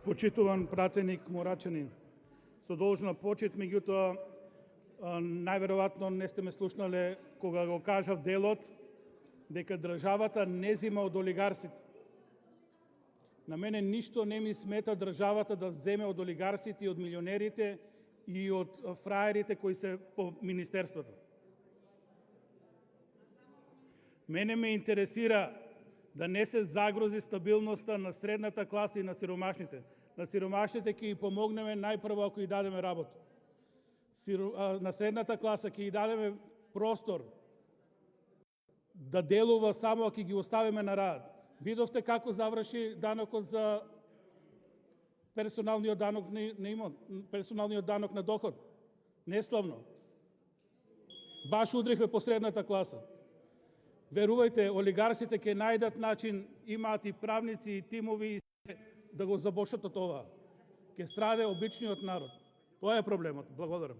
Почитуван пратеник Мурачанин, со должна почит, меѓутоа најверојатно не сте ме слушнале кога го кажав делот дека државата не зема од олигарсите. На мене ништо не ми смета државата да земе од олигарсите и од милионерите и од фраерите кои се по министерството. Мене ме интересира да не се загрози стабилноста на средната класа и на сиромашните. На сиромашните ќе ги помогнеме најпрво ако ги дадеме работа. На средната класа ќе ги дадеме простор да делува само ако ги оставиме на рад. Видовте како заврши данокот за персоналниот данок на имот, персоналниот данок на доход. Неславно. Баш удрихме по средната класа. Верувајте, олигарсите ќе најдат начин, имаат и правници и тимови да го забошат од това. Ќе страде обичниот народ. Тоа е проблемот. Благодарам.